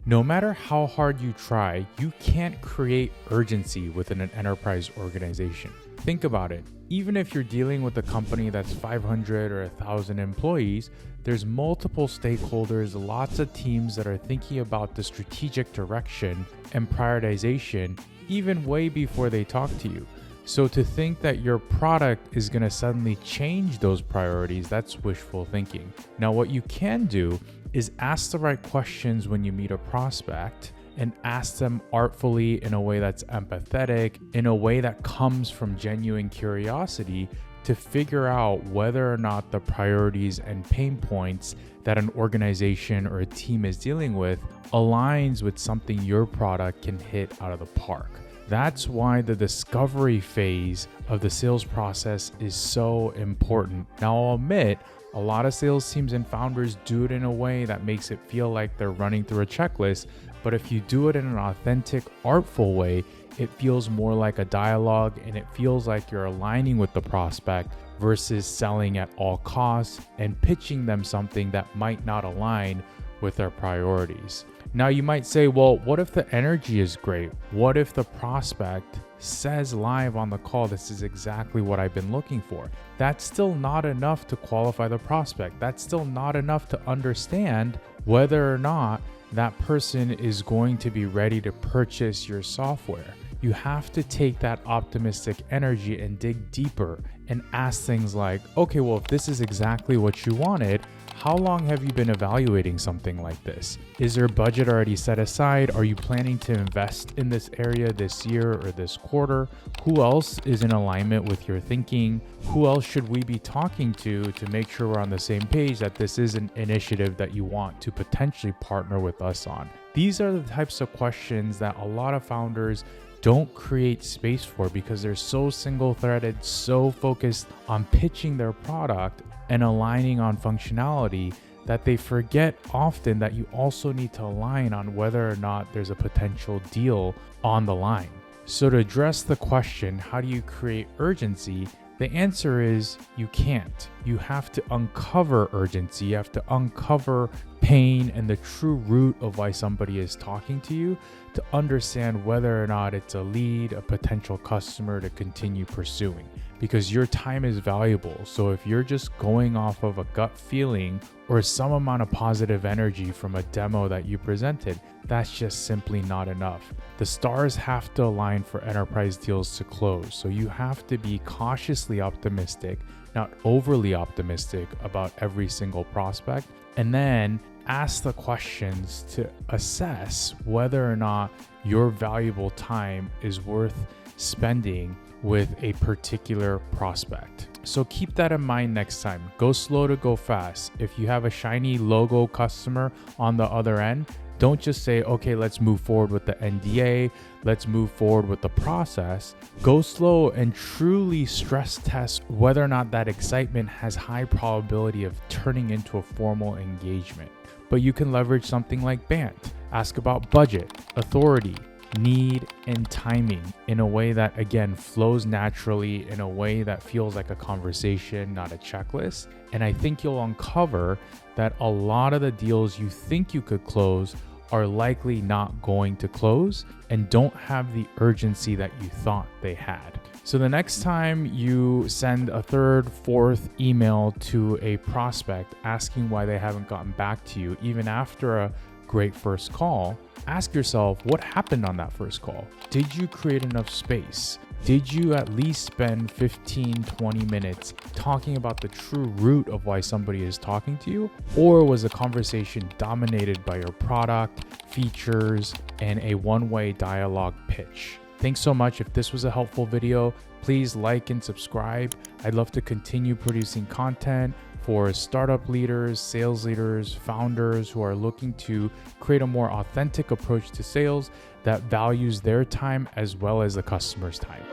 No matter how hard you try, you can't create urgency within an enterprise organization. Think about it. Even if you're dealing with a company that's 500 or 1,000 employees, there's multiple stakeholders, lots of teams that are thinking about the strategic direction and prioritization even way before they talk to you. So to think that your product is going to suddenly change those priorities, that's wishful thinking. Now, what you can do is ask the right questions when you meet a prospect and ask them artfully in a way that's empathetic, in a way that comes from genuine curiosity to figure out whether or not the priorities and pain points that an organization or a team is dealing with aligns with something your product can hit out of the park. That's why the discovery phase of the sales process is so important. Now, I'll admit, a lot of sales teams and founders do it in a way that makes it feel like they're running through a checklist, but if you do it in an authentic, artful way, it feels more like a dialogue and it feels like you're aligning with the prospect versus selling at all costs and pitching them something that might not align with their priorities. Now you might say, well, what if the energy is great? What if the prospect says live on the call, this is exactly what I've been looking for? That's still not enough to qualify the prospect. That's still not enough to understand whether or not that person is going to be ready to purchase your software. You have to take that optimistic energy and dig deeper and ask things like, okay, well, if this is exactly what you wanted, how long have you been evaluating something like this? Is there budget already set aside? Are you planning to invest in this area this year or this quarter? Who else is in alignment with your thinking? Who else should we be talking to make sure we're on the same page that this is an initiative that you want to potentially partner with us on? These are the types of questions that a lot of founders don't create space for because they're so single-threaded, so focused on pitching their product and aligning on functionality that they forget often that you also need to align on whether or not there's a potential deal on the line. So to address the question, how do you create urgency? The answer is you can't. You have to uncover urgency. You have to uncover pain and the true root of why somebody is talking to you to understand whether or not it's a lead, a potential customer to continue pursuing. Because your time is valuable. So if you're just going off of a gut feeling or some amount of positive energy from a demo that you presented, that's just simply not enough. The stars have to align for enterprise deals to close. So you have to be cautiously optimistic, not overly optimistic about every single prospect, and then ask the questions to assess whether or not your valuable time is worth spending with a particular prospect. So keep that in mind next time. Go slow to go fast. If you have a shiny logo customer on the other end, don't just say, okay, let's move forward with the NDA. Let's move forward with the process. Go slow and truly stress test whether or not that excitement has high probability of turning into a formal engagement. But you can leverage something like BANT. Ask about budget, authority, need, and timing in a way that, again, flows naturally, in a way that feels like a conversation, not a checklist. And I think you'll uncover that a lot of the deals you think you could close are likely not going to close and don't have the urgency that you thought they had. So the next time you send a third, fourth email to a prospect asking why they haven't gotten back to you, even after a great first call, ask yourself, what happened on that first call? Did you create enough space? Did you at least spend 15, 20 minutes talking about the true root of why somebody is talking to you? Or was the conversation dominated by your product, features, and a one-way dialogue pitch? Thanks so much. If this was a helpful video, please like and subscribe. I'd love to continue producing content for startup leaders, sales leaders, founders who are looking to create a more authentic approach to sales that values their time as well as the customer's time.